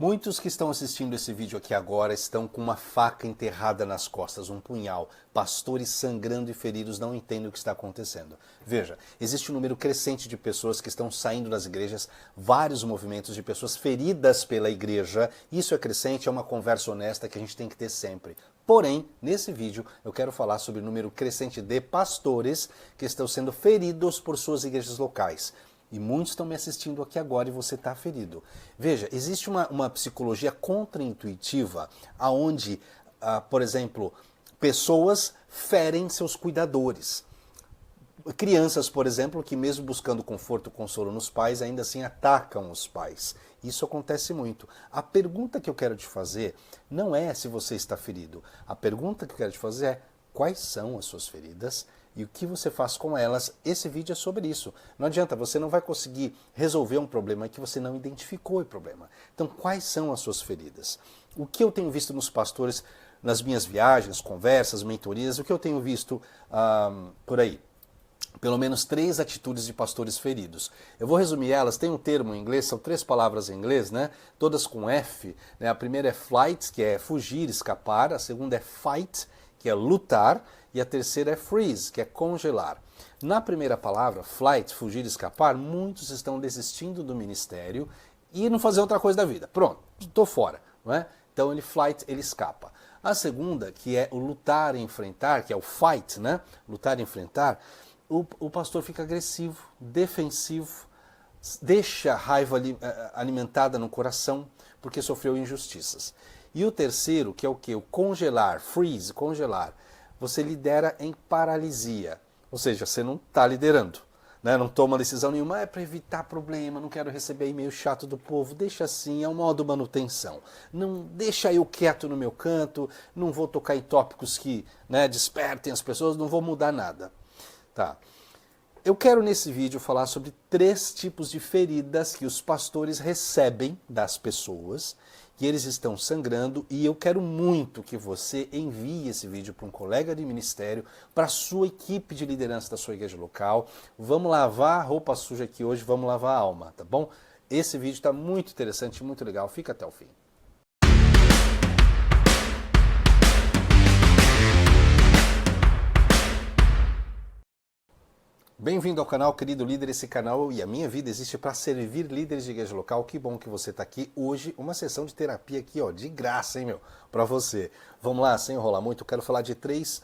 Muitos que estão assistindo esse vídeo aqui agora estão com uma faca enterrada nas costas, um punhal. Pastores sangrando e feridos não entendem o que está acontecendo. Veja, existe um número crescente de pessoas que estão saindo das igrejas, vários movimentos de pessoas feridas pela igreja. Isso é crescente, é uma conversa honesta que a gente tem que ter sempre. Porém, nesse vídeo eu quero falar sobre o número crescente de pastores que estão sendo feridos por suas igrejas locais. E muitos estão me assistindo aqui agora e você está ferido. Veja, existe uma psicologia contraintuitiva onde, por exemplo, pessoas ferem seus cuidadores. Crianças, por exemplo, que mesmo buscando conforto e consolo nos pais, ainda assim atacam os pais. Isso acontece muito. A pergunta que eu quero te fazer não é se você está ferido. A pergunta que eu quero te fazer é quais são as suas feridas e o que você faz com elas. Esse vídeo é sobre isso. Não adianta, você não vai conseguir resolver um problema que você não identificou o problema. Então, quais são as suas feridas? O que eu tenho visto nos pastores, nas minhas viagens, conversas, mentorias, o que eu tenho visto por aí? Pelo menos 3 atitudes de pastores feridos. Eu vou resumir elas, tem um termo em inglês, são 3 palavras em inglês, né? Todas com F. Né? A primeira é flight, que é fugir, escapar. A segunda é fight, que é lutar. E a terceira é freeze, que é congelar. Na primeira palavra, flight, fugir, escapar, muitos estão desistindo do ministério e não fazer outra coisa da vida. Pronto, estou fora. Não é? Então ele flight, ele escapa. A segunda, que é o lutar e enfrentar, que é o fight, né? Lutar e enfrentar, o pastor fica agressivo, defensivo, deixa a raiva alimentada no coração porque sofreu injustiças. E o terceiro, que é o quê? O congelar, freeze, congelar. Você lidera em paralisia, ou seja, você não está liderando, né? Não toma decisão nenhuma, é para evitar problema, não quero receber e-mail chato do povo, deixa assim, é um modo manutenção. Não deixa eu quieto no meu canto, não vou tocar em tópicos que, né, despertem as pessoas, não vou mudar nada. Tá. Eu quero nesse vídeo falar sobre 3 tipos de feridas que os pastores recebem das pessoas, que eles estão sangrando, e eu quero muito que você envie esse vídeo para um colega de ministério, para a sua equipe de liderança da sua igreja local. Vamos lavar a roupa suja aqui hoje, vamos lavar a alma, tá bom? Esse vídeo está muito interessante, muito legal, fica até o fim. Bem-vindo ao canal, querido líder. Esse canal e a minha vida existe para servir líderes de igreja local. Que bom que você está aqui hoje. Uma sessão de terapia aqui, ó, de graça, hein, meu? Para você. Vamos lá, sem enrolar muito, eu quero falar de 3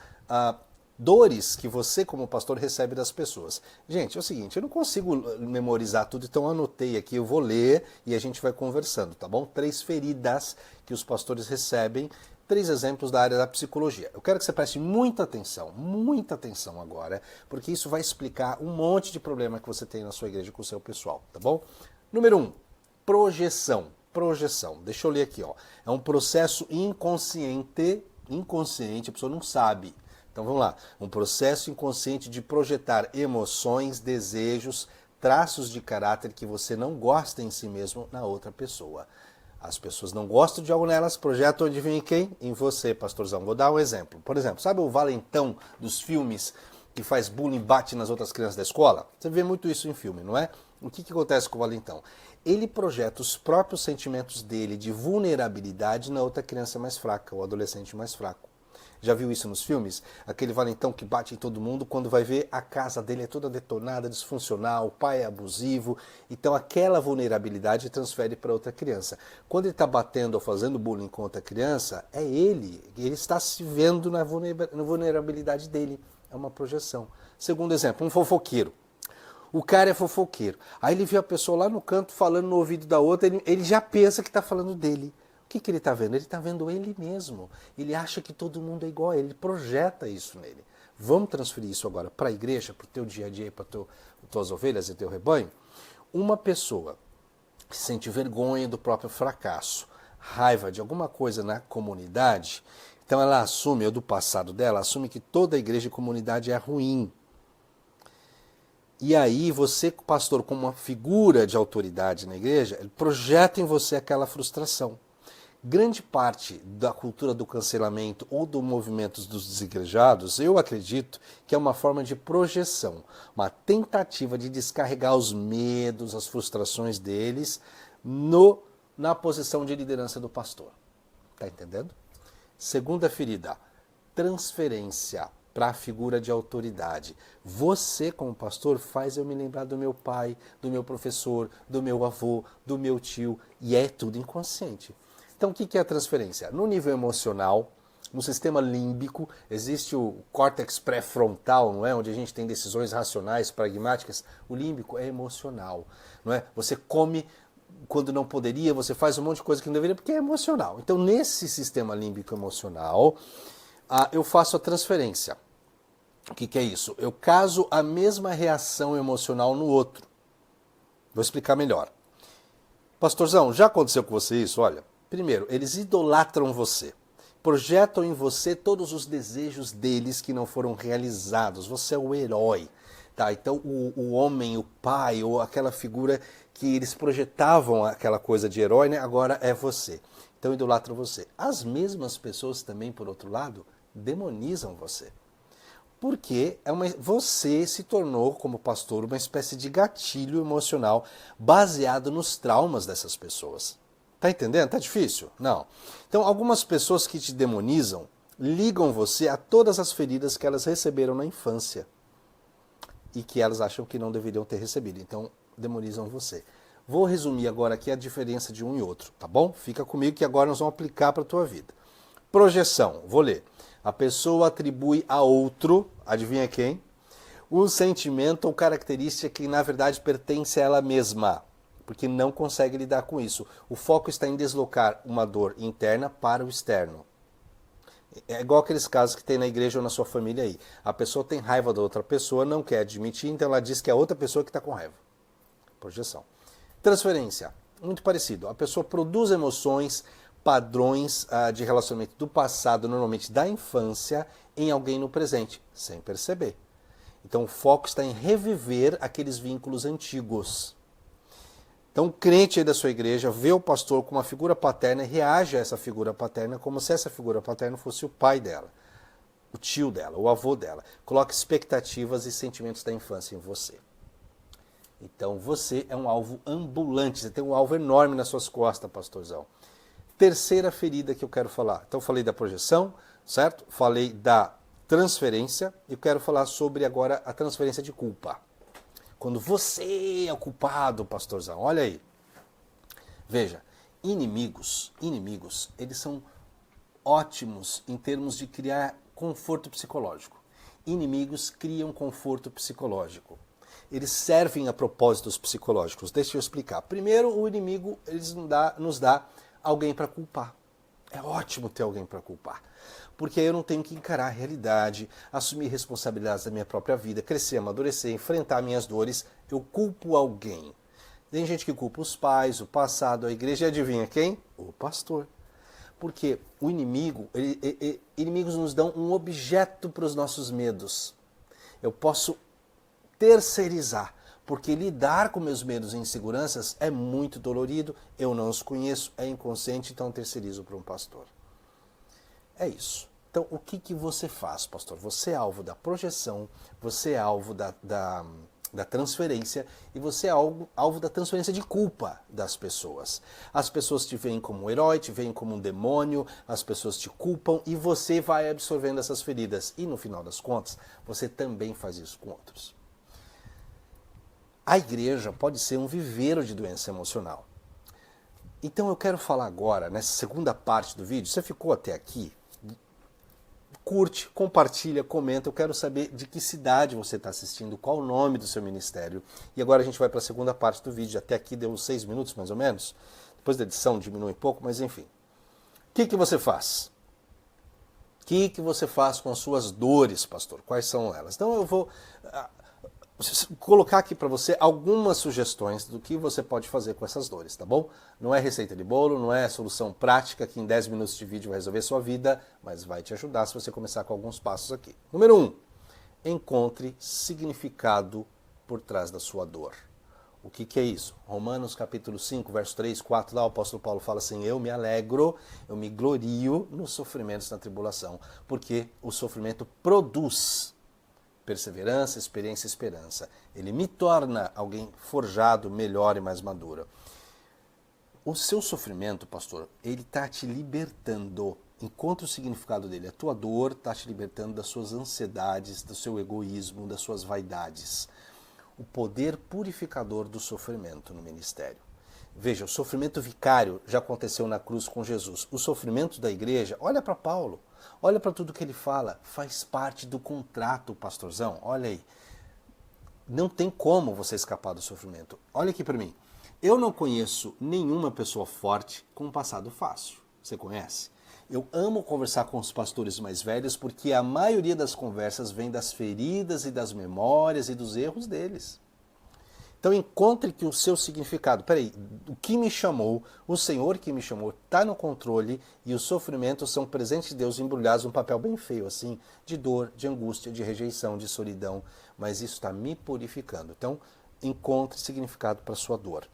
dores que você, como pastor, recebe das pessoas. Gente, é o seguinte, eu não consigo memorizar tudo, então eu anotei aqui, eu vou ler e a gente vai conversando, tá bom? 3 feridas que os pastores recebem. 3 exemplos da área da psicologia. Eu quero que você preste muita atenção agora, porque isso vai explicar um monte de problema que você tem na sua igreja com o seu pessoal, tá bom? Número 1, projeção. Projeção. Deixa eu ler aqui, ó. É um processo inconsciente, a pessoa não sabe. Então vamos lá. Um processo inconsciente de projetar emoções, desejos, traços de caráter que você não gosta em si mesmo na outra pessoa. As pessoas não gostam de algo nelas, projetam, adivinha quem? Em você, pastorzão. Vou dar um exemplo. Por exemplo, sabe o valentão dos filmes que faz bullying, bate nas outras crianças da escola? Você vê muito isso em filme, não é? O que acontece com o valentão? Ele projeta os próprios sentimentos dele de vulnerabilidade na outra criança mais fraca, ou adolescente mais fraco. Já viu isso nos filmes? Aquele valentão que bate em todo mundo, quando vai ver a casa dele é toda detonada, disfuncional, o pai é abusivo. Então aquela vulnerabilidade transfere para outra criança. Quando ele está batendo ou fazendo bullying com outra criança, é ele está se vendo na vulnerabilidade dele. É uma projeção. Segundo exemplo, um fofoqueiro. O cara é fofoqueiro. Aí ele vê a pessoa lá no canto falando no ouvido da outra, ele já pensa que está falando dele. O que ele está vendo? Ele está vendo ele mesmo. Ele acha que todo mundo é igual a ele, ele projeta isso nele. Vamos transferir isso agora para a igreja, para o teu dia a dia, para tuas ovelhas e teu rebanho? Uma pessoa que sente vergonha do próprio fracasso, raiva de alguma coisa na comunidade, então ela assume, ou do passado dela, assume que toda a igreja e comunidade é ruim. E aí você, pastor, como uma figura de autoridade na igreja, ele projeta em você aquela frustração. Grande parte da cultura do cancelamento ou do movimento dos desigrejados, eu acredito que é uma forma de projeção, uma tentativa de descarregar os medos, as frustrações deles no na posição de liderança do pastor. Tá entendendo? Segunda ferida, transferência para a figura de autoridade. Você, como pastor, faz eu me lembrar do meu pai, do meu professor, do meu avô, do meu tio, e é tudo inconsciente. Então, o que é a transferência? No nível emocional, no sistema límbico, existe o córtex pré-frontal, não é? Onde a gente tem decisões racionais, pragmáticas. O límbico é emocional, não é? Você come quando não poderia, você faz um monte de coisa que não deveria, porque é emocional. Então, nesse sistema límbico emocional, eu faço a transferência. O que é isso? Eu caso a mesma reação emocional no outro. Vou explicar melhor. Pastorzão, já aconteceu com você isso? Olha, primeiro, eles idolatram você. Projetam em você todos os desejos deles que não foram realizados. Você é o herói. Tá? Então, o homem, o pai, ou aquela figura que eles projetavam aquela coisa de herói, né? Agora é você. Então, idolatram você. As mesmas pessoas também, por outro lado, demonizam você. Porque você se tornou, como pastor, uma espécie de gatilho emocional baseado nos traumas dessas pessoas. Tá entendendo? Tá difícil? Não. Então, algumas pessoas que te demonizam ligam você a todas as feridas que elas receberam na infância e que elas acham que não deveriam ter recebido. Então, demonizam você. Vou resumir agora aqui a diferença de um e outro, tá bom? Fica comigo que agora nós vamos aplicar para a tua vida. Projeção, vou ler. A pessoa atribui a outro, adivinha quem? Um sentimento ou característica que na verdade pertence a ela mesma, porque não consegue lidar com isso. O foco está em deslocar uma dor interna para o externo. É igual aqueles casos que tem na igreja ou na sua família aí. A pessoa tem raiva da outra pessoa, não quer admitir, então ela diz que é a outra pessoa que está com raiva. Projeção. Transferência, muito parecido. A pessoa produz emoções, padrões de relacionamento do passado, normalmente da infância, em alguém no presente, sem perceber. Então o foco está em reviver aqueles vínculos antigos. Então o crente aí da sua igreja vê o pastor como uma figura paterna e reage a essa figura paterna como se essa figura paterna fosse o pai dela, o tio dela, o avô dela. Coloca expectativas e sentimentos da infância em você. Então você é um alvo ambulante, você tem um alvo enorme nas suas costas, pastorzão. Terceira ferida que eu quero falar. Então, falei da projeção, certo? Falei da transferência. E eu quero falar sobre agora a transferência de culpa. Quando você é o culpado, pastorzão. Olha aí. Veja, inimigos, eles são ótimos em termos de criar conforto psicológico. Inimigos criam conforto psicológico. Eles servem a propósitos psicológicos. Deixa eu explicar. Primeiro, o inimigo nos dá alguém para culpar. É ótimo ter alguém para culpar. Porque aí eu não tenho que encarar a realidade, assumir responsabilidades da minha própria vida, crescer, amadurecer, enfrentar minhas dores. Eu culpo alguém. Tem gente que culpa os pais, o passado, a igreja, e adivinha quem? O pastor. Porque o inimigo, inimigos nos dão um objeto para os nossos medos. Eu posso terceirizar, porque lidar com meus medos e inseguranças é muito dolorido, eu não os conheço, é inconsciente, então terceirizo para um pastor. É isso. Então, o que você faz, pastor? Você é alvo da projeção, você é alvo da transferência e você é alvo da transferência de culpa das pessoas. As pessoas te veem como um herói, te veem como um demônio, as pessoas te culpam e você vai absorvendo essas feridas. E no final das contas, você também faz isso com outros. A igreja pode ser um viveiro de doença emocional. Então eu quero falar agora, nessa segunda parte do vídeo, você ficou até aqui? Curte, compartilha, comenta, eu quero saber de que cidade você está assistindo, qual o nome do seu ministério. E agora a gente vai para a segunda parte do vídeo, até aqui deu uns 6 minutos mais ou menos, depois da edição diminui um pouco, mas enfim. O que você faz? O que você faz com as suas dores, pastor? Quais são elas? Então eu vou colocar aqui para você algumas sugestões do que você pode fazer com essas dores, tá bom? Não é receita de bolo, não é solução prática que em 10 minutos de vídeo vai resolver sua vida, mas vai te ajudar se você começar com alguns passos aqui. Número 1, encontre significado por trás da sua dor. O que é isso? Romanos capítulo 5, verso 3, 4, lá o apóstolo Paulo fala assim, eu me alegro, eu me glorio nos sofrimentos na tribulação, porque o sofrimento produz perseverança, experiência e esperança. Ele me torna alguém forjado, melhor e mais maduro. O seu sofrimento, pastor, ele está te libertando. Encontre o significado dele. A tua dor está te libertando das suas ansiedades, do seu egoísmo, das suas vaidades. O poder purificador do sofrimento no ministério. Veja, o sofrimento vicário já aconteceu na cruz com Jesus. O sofrimento da igreja, olha para Paulo, olha para tudo que ele fala, faz parte do contrato, pastorzão. Olha aí, não tem como você escapar do sofrimento. Olha aqui para mim, eu não conheço nenhuma pessoa forte com um passado fácil. Você conhece? Eu amo conversar com os pastores mais velhos porque a maioria das conversas vem das feridas e das memórias e dos erros deles. Então encontre que o seu significado, peraí, o que me chamou, o Senhor que me chamou, está no controle e os sofrimentos são presentes de Deus embrulhados num papel bem feio assim, de dor, de angústia, de rejeição, de solidão, mas isso está me purificando. Então encontre significado para a sua dor.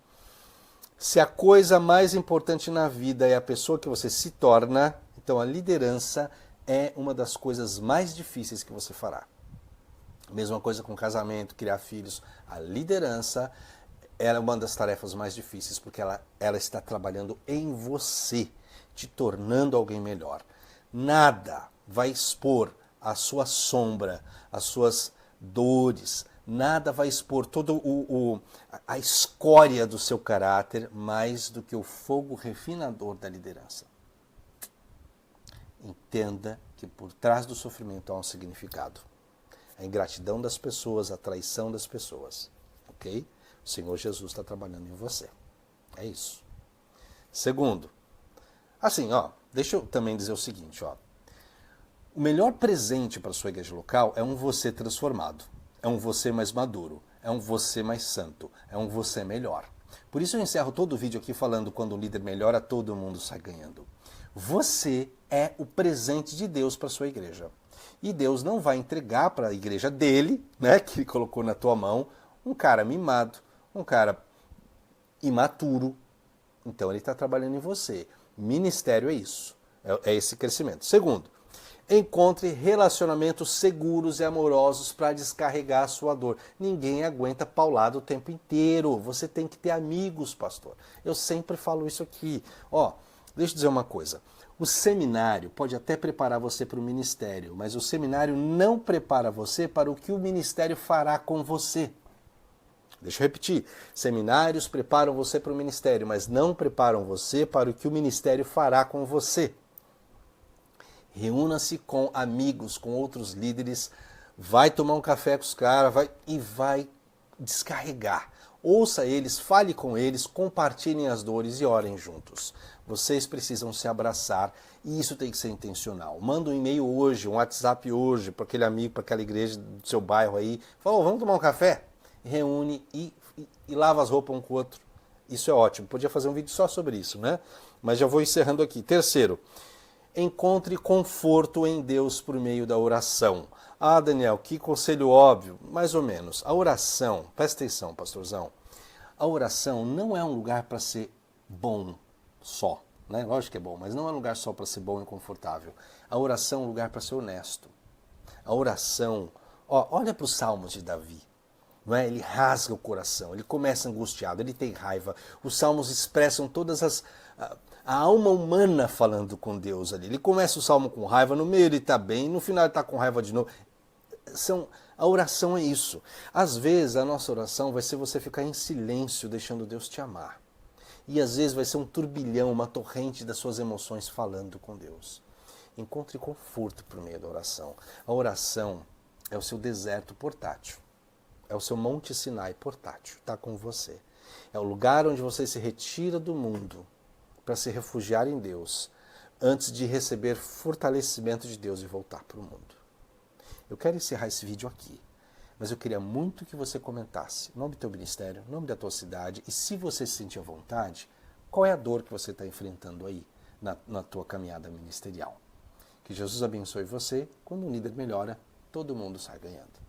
Se a coisa mais importante na vida é a pessoa que você se torna, então a liderança é uma das coisas mais difíceis que você fará. Mesma coisa com casamento, criar filhos. A liderança é uma das tarefas mais difíceis porque ela está trabalhando em você, te tornando alguém melhor. Nada vai expor a sua sombra, as suas dores, nada vai expor toda a escória do seu caráter mais do que o fogo refinador da liderança. Entenda que por trás do sofrimento há um significado. A ingratidão das pessoas, a traição das pessoas. Ok? O Senhor Jesus está trabalhando em você. É isso. Segundo, assim, deixa eu também dizer o seguinte, o melhor presente para a sua igreja local é um você transformado, é um você mais maduro, é um você mais santo, é um você melhor. Por isso eu encerro todo o vídeo aqui falando quando o líder melhora, todo mundo sai ganhando. Você é o presente de Deus para a sua igreja. E Deus não vai entregar para a igreja dele, né, que ele colocou na tua mão, um cara mimado, um cara imaturo. Então ele está trabalhando em você. Ministério é isso, é esse crescimento. Segundo, encontre relacionamentos seguros e amorosos para descarregar a sua dor. Ninguém aguenta paulado o tempo inteiro. Você tem que ter amigos, pastor. Eu sempre falo isso aqui. Deixa eu dizer uma coisa. O seminário pode até preparar você para o ministério, mas o seminário não prepara você para o que o ministério fará com você. Deixa eu repetir. Seminários preparam você para o ministério, mas não preparam você para o que o ministério fará com você. Reúna-se com amigos, com outros líderes, vai tomar um café com os caras e vai descarregar. Ouça eles, fale com eles, compartilhem as dores e orem juntos. Vocês precisam se abraçar e isso tem que ser intencional. Manda um e-mail hoje, um WhatsApp hoje para aquele amigo, para aquela igreja do seu bairro aí. Fala, vamos tomar um café? Reúne e lava as roupas um com o outro. Isso é ótimo. Podia fazer um vídeo só sobre isso, né? Mas já vou encerrando aqui. Terceiro, encontre conforto em Deus por meio da oração. Ah, Daniel, que conselho óbvio. Mais ou menos. A oração, presta atenção, pastorzão. A oração não é um lugar para ser bom só. Né? Lógico que é bom, mas não é um lugar só para ser bom e confortável. A oração é um lugar para ser honesto. A oração, olha para os Salmos de Davi. Não é? Ele rasga o coração, ele começa angustiado, ele tem raiva. Os Salmos expressam todas a alma humana falando com Deus ali. Ele começa o Salmo com raiva, no meio ele está bem, no final ele está com raiva de novo. A oração é isso. Às vezes a nossa oração vai ser você ficar em silêncio, deixando Deus te amar. E às vezes vai ser um turbilhão, uma torrente das suas emoções falando com Deus. Encontre conforto por meio da oração. A oração é o seu deserto portátil. É o seu Monte Sinai portátil. Está com você. É o lugar onde você se retira do mundo para se refugiar em Deus antes de receber fortalecimento de Deus e voltar para o mundo. Eu quero encerrar esse vídeo aqui, mas eu queria muito que você comentasse o nome do teu ministério, o nome da tua cidade e se você se sentir à vontade, qual é a dor que você está enfrentando aí na tua caminhada ministerial. Que Jesus abençoe você. Quando um líder melhora, todo mundo sai ganhando.